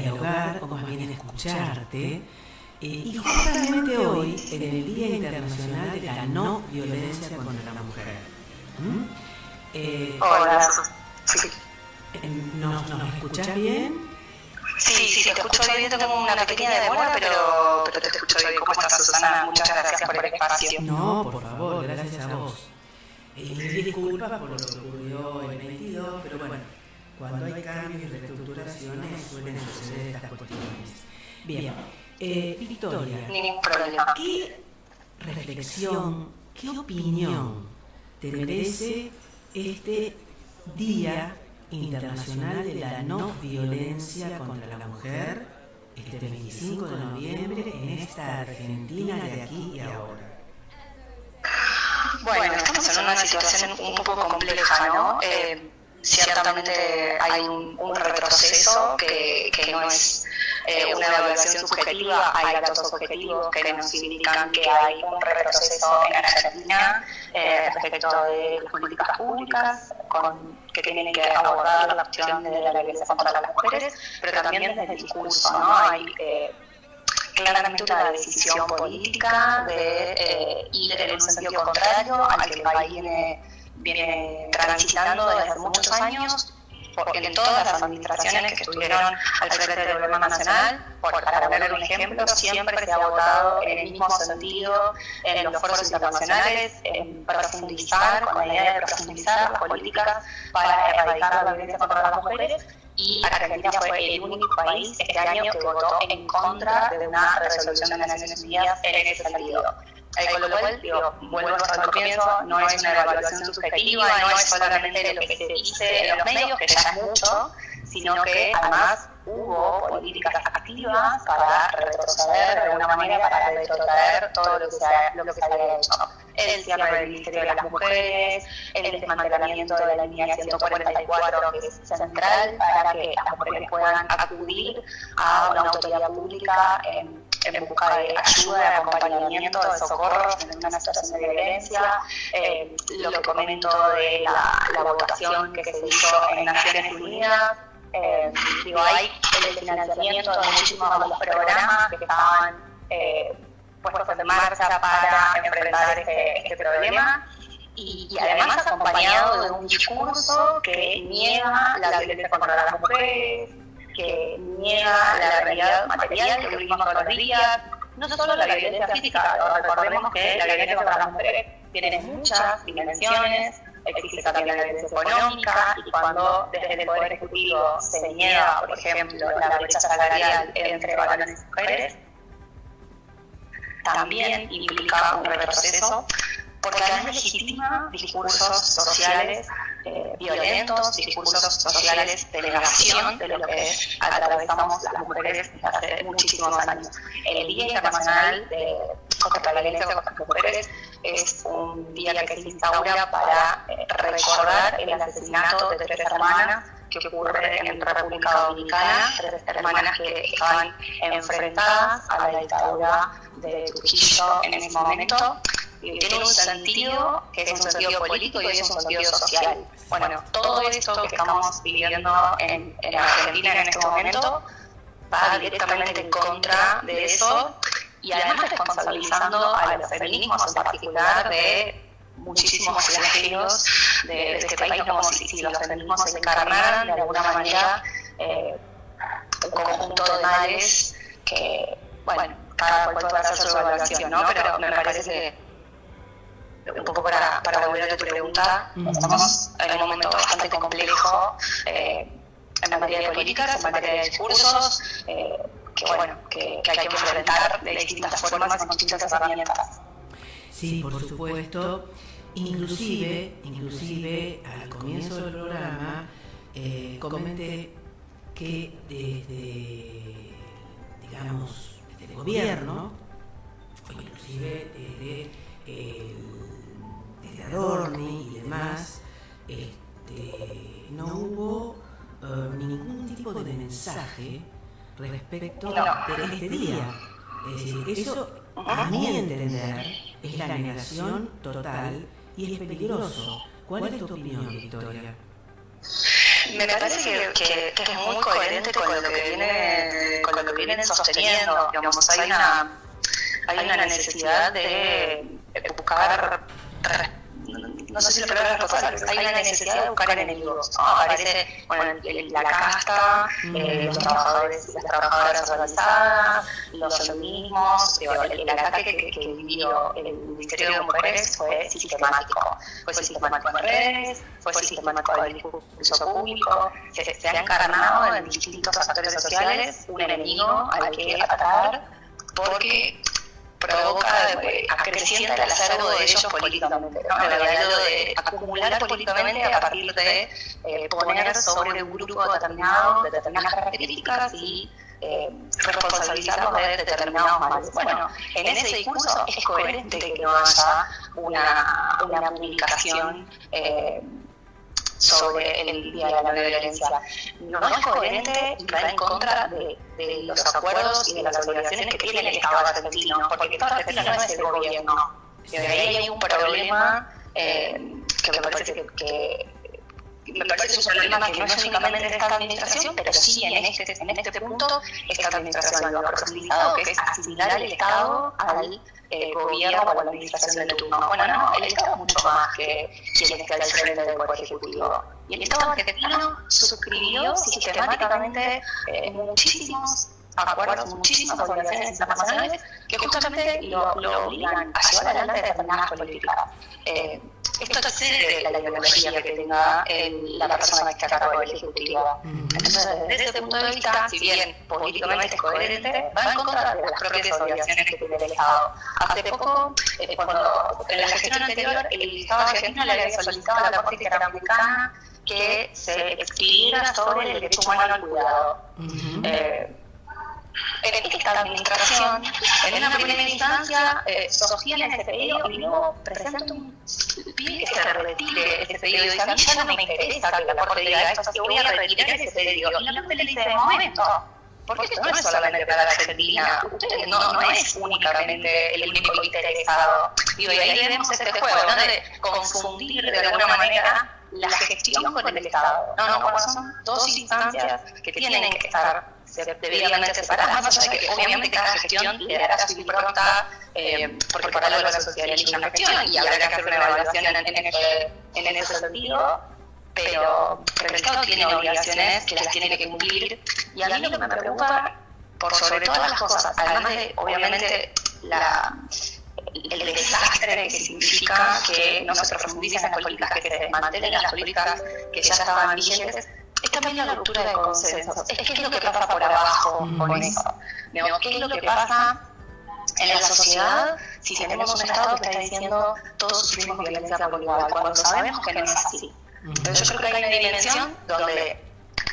dialogar, o más bien escucharte. Y justamente hoy, en el Día Internacional de la No Violencia contra la Mujer. Hola, sí. ¿Nos escuchás bien? Sí, te escucho bien, tengo una pequeña demora, pero te escucho bien. ¿Cómo estás, Susana? Muchas gracias por el espacio. No, por favor, gracias a vos. Disculpas por lo que ocurrió en 22, pero bueno, cuando hay cambios y reestructuraciones suelen suceder estas cuestiones. Bien, Victoria, Ningún problema. ¿qué reflexión, qué opinión te merece este Día Internacional de la No Violencia contra la Mujer, este 25 de noviembre, en esta Argentina de aquí y ahora? Bueno, estamos en una situación un poco compleja, ¿no? Ciertamente hay un retroceso que no es una evaluación subjetiva, hay datos objetivos que nos indican que hay un retroceso en Argentina respecto de las políticas públicas que tienen que abordar la cuestión de la violencia contra las mujeres, pero también desde el discurso, ¿no? Hay claramente una decisión política de ir en un sentido contrario al que el país viene transitando desde hace muchos años, porque en todas las administraciones que estuvieron al frente del gobierno nacional, para poner un ejemplo, siempre se ha votado en el mismo sentido en los foros internacionales, en profundizar, con la idea de profundizar las políticas para erradicar la violencia contra las mujeres. Y Argentina fue el único país este año que votó en contra de una resolución de las Naciones Unidas en ese sentido. Con lo cual, vuelvo al comienzo, no es una evaluación subjetiva, no es solamente lo que se dice en los medios, que ya es mucho, sino que además hubo políticas activas para retroceder de alguna manera, para retrotraer todo lo que se había hecho. El cierre del Ministerio de las Mujeres, el desmantelamiento de la línea 144, que es central para que las mujeres puedan acudir a una autoridad pública en busca de ayuda, de acompañamiento, de socorro en una situación de violencia. Lo que comento de la votación que se hizo en Naciones Unidas. Hay el financiamiento de muchísimos de los programas que estaban puestos en marcha para enfrentar este problema. Y además acompañado de un discurso que niega la violencia contra las mujeres, que niega la realidad material que vivimos todos los días, no solo la violencia física, recordemos que la violencia contra las mujeres tiene muchas dimensiones, existe también la violencia económica, y cuando desde el Poder Ejecutivo se niega, por ejemplo, la brecha salarial entre varones y mujeres, también implica un retroceso, porque además legitima discursos sociales violentos, discursos sociales de negación de lo que atravesamos las mujeres desde hace muchísimos años. El Día Internacional contra la Violencia contra las Mujeres es un día que se instaura para recordar el asesinato de 3 hermanas que ocurre en República Dominicana, 3 hermanas que estaban enfrentadas a la dictadura de Trujillo en ese momento. Y tiene un sentido que es un sentido político y es un sentido social. Bueno, todo esto que estamos viviendo en Argentina en este momento va directamente en contra de eso, y además responsabilizando a los feminismos en particular de muchísimos flagelos de este país, como si los feminismos se encarnaran de alguna manera un conjunto de males que, bueno, cada cual puede hacer su evaluación, ¿no? Pero me parece que, un poco para volver a tu pregunta, estamos en un momento bastante complejo en materia de políticas, en materia de discursos, que hay que enfrentar de distintas formas y con distintas herramientas. Sí, por supuesto. Inclusive al comienzo del programa comenté que desde el gobierno, o inclusive desde Adorni y demás, no hubo ningún tipo de mensaje respecto de este día. Es decir, eso, a mi entender, es la negación total y es peligroso. ¿Cuál es tu opinión, Victoria? Me parece que es muy coherente con lo que viene vienen sosteniendo, digamos, hay una necesidad de buscar, no sé si la palabra es responsable, hay una necesidad de buscar enemigos, ¿no? Aparece, bueno, la casta, los trabajadores y las trabajadoras organizadas, los feminismos, el ataque que vivió el Ministerio de Mujeres fue sistemático en redes, fue sistemático en el discurso público, se ha encarnado en distintos actores sociales un enemigo al que atacar porque provoca, acrecienta el acervo de ellos políticamente, ¿no? El acervo de acumular políticamente a partir de poner sobre un grupo determinado de determinadas características y responsabilizarlos de determinados males. Bueno, en ese discurso es coherente que no haya una publicación sobre el Día de la No Violencia. No es coherente y va en contra de los acuerdos y de las obligaciones que tiene el Estado argentino, porque el Estado argentino no es el gobierno. Y de ahí hay un problema que me parece que es un problema que no es únicamente de esta administración, pero sí en este punto esta administración lo ha profundizado, que es asimilar el Estado al gobierno o a la administración de turno. Bueno, no, el Estado es mucho más que quien está al frente del Poder Ejecutivo. Y el Estado argentino suscribió sistemáticamente muchísimos acuerdos, muchísimas obligaciones internacionales que justamente lo obligan a llevar adelante determinadas políticas. Esto excede la ideología que tenga la persona que está a cargo del Ejecutivo. Entonces, desde ese punto de vista, si bien políticamente es coherente, va en contra de las propias obligaciones que tiene el Estado. Hace poco, cuando en la gestión anterior, el Estado argentino le había solicitado a la Corte Interamericana que se expidiera sobre el derecho humano al cuidado. En esta administración, en una primera instancia, sostiene ese pedido y luego presenta un pide que se retire ese pedido. Y dice, a mí ya no me interesa que la Corte diga esto, así que voy a retirar ese pedido. Y la Corte le dice, de momento, porque esto no es solamente para la Argentina, no es únicamente el único interesado. Y ahí vemos este juego, ¿no? De confundir de alguna manera la gestión con el Estado. No, son dos instancias que tienen que estar debidamente separadas, más allá de que obviamente cada gestión le dará su impronta, porque por algo la sociedad elige una gestión y habrá que hacer una evaluación en ese sentido, pero el Estado tiene obligaciones que las tiene que cumplir, y a mí lo que me preocupa, por sobre todas las cosas, además de obviamente el desastre que significa que no se profundicen las políticas, que se desmantelen las políticas que ya estaban vigentes, es también la ruptura de consensos. ¿Qué es lo que pasa por abajo con eso? ¿Qué es lo que pasa en la sociedad si tenemos un Estado que está diciendo todos sufrimos violencia por igual, cuando sabemos que no es así? Entonces yo creo que hay una dimensión donde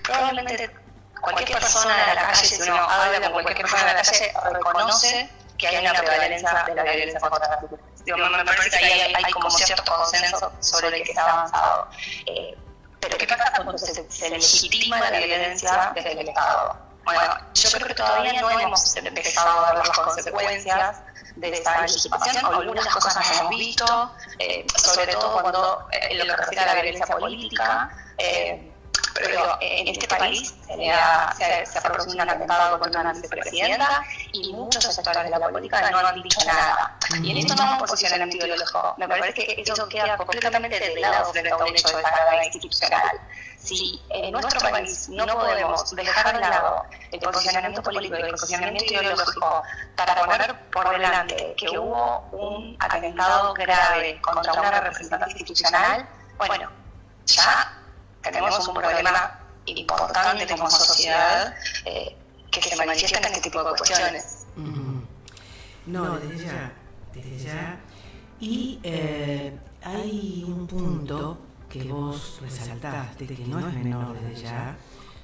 probablemente cualquier persona de la calle, si uno habla con cualquier persona de la calle, reconoce que hay una prevalencia de la violencia contra las mujeres. Me parece que ahí hay como cierto consenso sobre el que está avanzado. Pero ¿qué pasa cuando se legitima la violencia desde el Estado? Bueno, yo creo que todavía no hemos empezado a ver las consecuencias de esta legitimación. Algunas cosas las hemos visto, sobre todo cuando en lo que refiere a la violencia política, pero en este país se ha producido un atentado contra una vicepresidenta y muchos sectores de la política no han dicho nada. Y en esto no es un posicionamiento ideológico. Me parece que eso queda completamente de lado frente a un hecho de carga institucional. Si en nuestro país no podemos dejar de lado el posicionamiento político y el posicionamiento ideológico para poner por delante que hubo un atentado grave contra una representante institucional, bueno, ya tenemos un problema importante como sociedad que se manifiesta en este tipo de cuestiones. No, desde ya. Y hay un punto que vos resaltaste, que no es menor desde ya,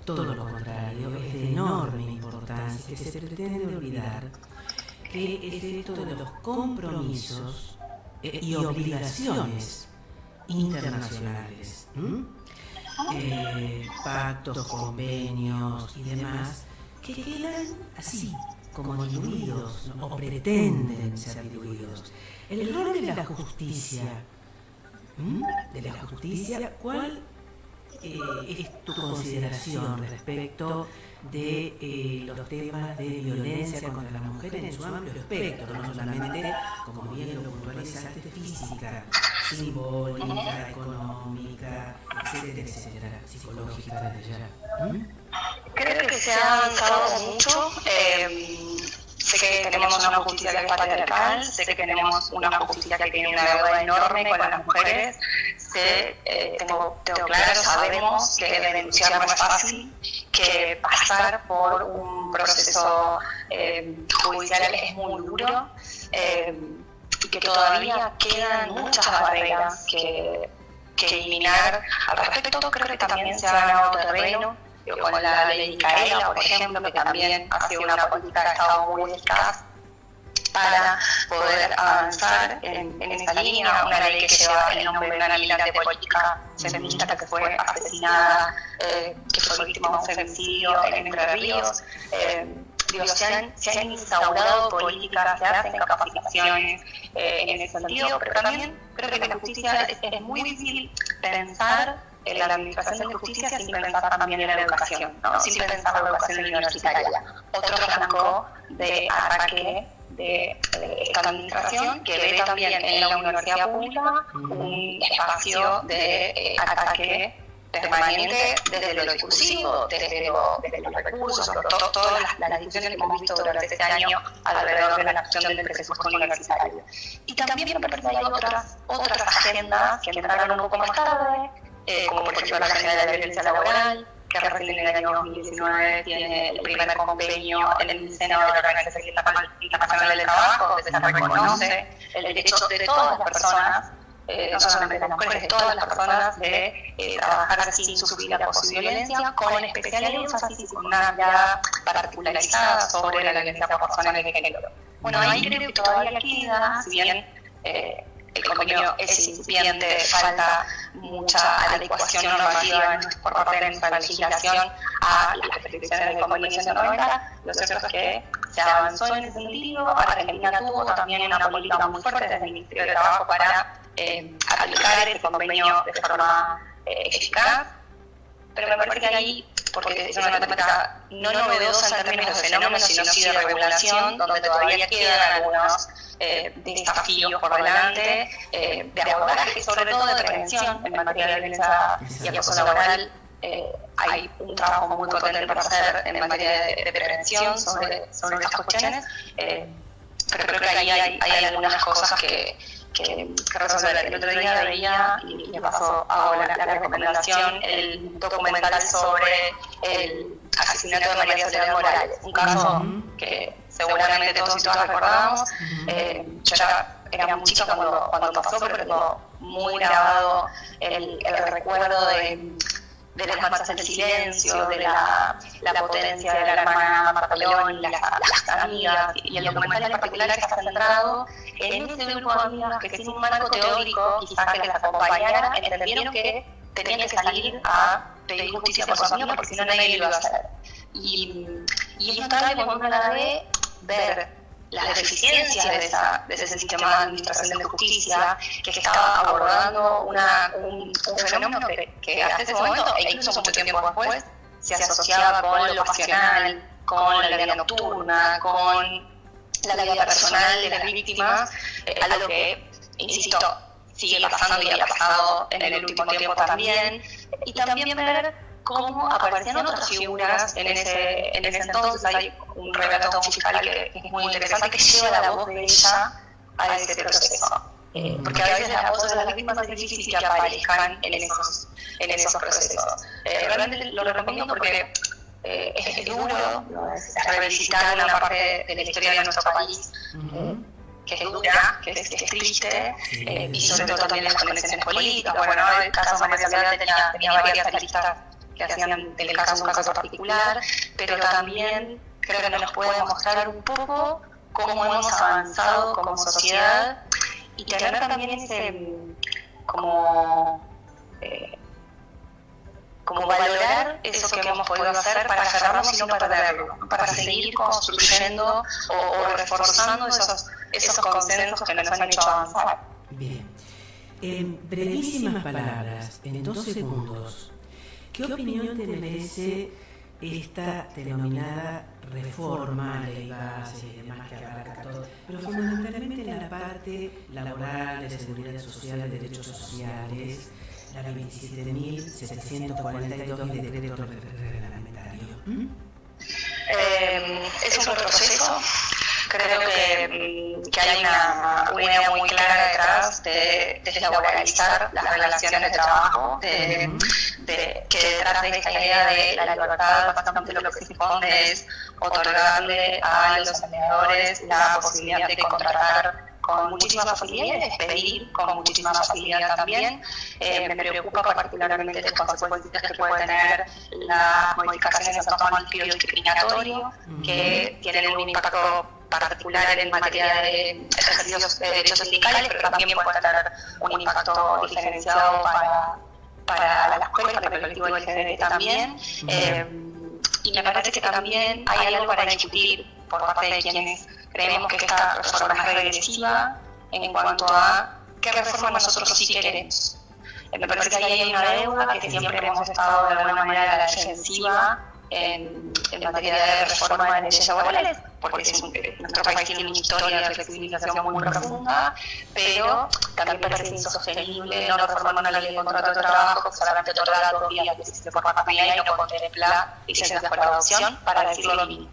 todo lo contrario, es de enorme importancia, que se pretende olvidar, que es esto de los compromisos y obligaciones internacionales. Pactos, convenios y demás, que quedan así, como diluidos, ¿no? O pretenden ser diluidos. El rol de la justicia, ¿cuál es tu consideración respecto de los temas de violencia contra las mujeres en su amplio espectro, no solamente, como bien lo puntualizaste, física, simbólica, económica, etcétera, etcétera, psicológica desde ya? Creo que se ha avanzado mucho. Sé que tenemos una justicia que es patriarcal, sé que tenemos una justicia que tiene una deuda enorme con las mujeres, tengo claro, sabemos que denunciar no es fácil, que pasar por un proceso judicial es muy duro, y que todavía quedan muchas barreras que eliminar. Al respecto, creo que también se ha ganado terreno con la ley Micaela, por ejemplo, que también ha sido una política que ha estado muy eficaz para poder avanzar en esa línea, una ley que lleva el nombre de una militante política feminista que fue asesinada, que fue víctima de un femicidio en Entre Ríos. Se han instaurado políticas, se hacen capacitaciones en ese sentido, pero también creo que la justicia es muy difícil pensar en la administración de justicia sin pensar también en la educación, ¿no? Sin pensar en la educación universitaria. Otro flanco de ataque de esta administración que ve también en la universidad pública un espacio de ataque permanente desde lo discursivo, desde los recursos, todas las discusiones que hemos visto durante este año alrededor de la acción del presupuesto universitario. Y también me parece que hay otras agendas que entraron un poco más tarde, como por ejemplo la agenda de la violencia laboral, que recién en el año 2019 tiene el primer convenio en el seno de la Organización Internacional del Trabajo, donde se reconoce el derecho de todas las personas, no solamente de las mujeres, de todas las personas, de trabajar sin sufrir acoso y violencia, con especial énfasis y con una mirada particularizada sobre la violencia por razones de género. Bueno, ahí creo que todavía queda, si bien el convenio es incipiente, falta mucha adecuación normativa por parte de nuestra legislación a las prescripciones del convenio 190. Lo cierto es que se avanzó en ese sentido. Argentina tuvo también una política muy fuerte desde el Ministerio de Trabajo para aplicar ese convenio de forma eficaz, pero me parece que ahí, porque es una temática no novedosa en términos de fenómenos, sino sí de regulación, donde todavía quedan algunos desafíos por delante, de abordaje, sobre todo de prevención en materia de violencia y acoso laboral. Hay un trabajo muy potente para hacer en materia de prevención sobre estas cuestiones, pero creo que ahí hay algunas cosas que resolver. El otro día veía, y me pasó ahora la recomendación, el documental sobre el asesinato de María Soledad Morales, un caso que seguramente todos y todas recordamos. Yo ya era muy chica cuando pasó, pero tengo muy grabado el recuerdo de las marchas del silencio, de la potencia de la hermana Marta León, las amigas, y el documental en particular está centrado en ese grupo de amigas que sin un marco teórico, quizás que las acompañara, entendieron que tenían que salir a pedir justicia por su amigo porque si no nadie lo iba a hacer. Y es notable cuando uno la ve ver las deficiencias de ese sistema de administración de justicia que estaba abordando un fenómeno que hasta ese momento, e incluso mucho tiempo después, se asociaba con lo pasional, con la vida nocturna, con la vida personal de las víctimas, algo que, insisto, sigue pasando y ha pasado en el último tiempo también, y también ver cómo aparecían otras figuras en ese entonces. Hay un relato fiscal que es muy interesante, que lleva la voz de ella a ese proceso. Porque a veces las voces de las víctimas es difícil que aparezcan en esos procesos. Realmente lo recomiendo porque es duro revisitar una parte de la historia de nuestro país, que es dura, que es triste, y sobre todo también las conexiones políticas. Bueno, el caso de María Soledad tenía varias aristas que hacían del caso un caso particular, pero también creo que nos puede mostrar un poco cómo hemos avanzado como sociedad y tener también ese como valorar eso que hemos podido hacer para aferrarnos y no perderlo, para seguir construyendo o reforzando esos consensos que nos han hecho avanzar. Bien. En brevísimas palabras, en 2 segundos, ¿Qué opinión te merece esta denominada reforma, ley base y demás que abarca todo, pero fundamentalmente en la parte laboral, de seguridad social, de derechos sociales, la 27.742 y decreto reglamentario? Es un retroceso. Creo que hay una idea muy clara detrás de deslaboralizar las relaciones de trabajo, que detrás de esta idea de la libertad básicamente lo que se pone es otorgarle a los empleadores la posibilidad de contratar con muchísima facilidad y despedir con muchísima facilidad también. Me preocupa particularmente las consecuencias que puede tener las modificaciones en torno al periodo discriminatorio, que tienen un impacto particular en materia de ejercicios de derechos sindicales, pero también puede tener un impacto diferenciado para la escuela, para el colectivo LGBT también. Y me parece que también hay algo para discutir por parte de quienes creemos que esta reforma es regresiva en cuanto a qué reforma nosotros sí queremos. Me parece que ahí hay una deuda que siempre hemos estado de alguna manera a la defensiva en materia de reforma de leyes laborales, porque nuestro país tiene una historia de flexibilización muy profunda, pero también parece insostenible no reformar una ley de contrato de trabajo que solamente otorga 2 días de licencia por paternidad y no contempla licencias por adopción, para decirlo lo mínimo.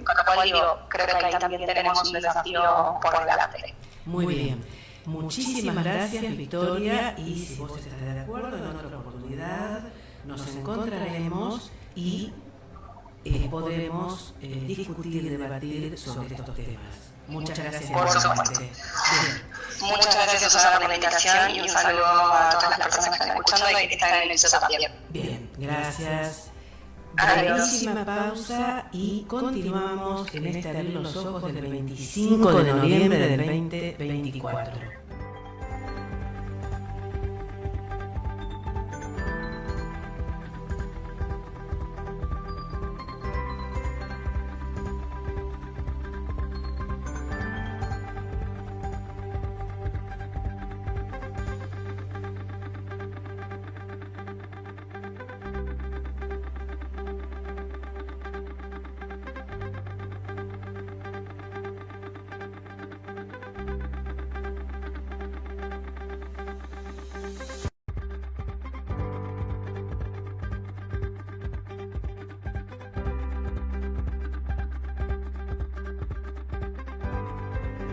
Con lo cual digo, creo que ahí también tenemos un desafío por delante. Muy bien. Muchísimas gracias, Victoria, y si vos estás de acuerdo, en otra oportunidad nos encontraremos y podremos discutir y debatir sobre estos temas. Muchas gracias. Por supuesto. Muchas gracias, Susana, por la invitación y un saludo a todas las personas que están escuchando y que están en el CESA también. Bien, gracias. Brevísima pausa y continuamos en este Abrir los Ojos del 25 de noviembre del 2024.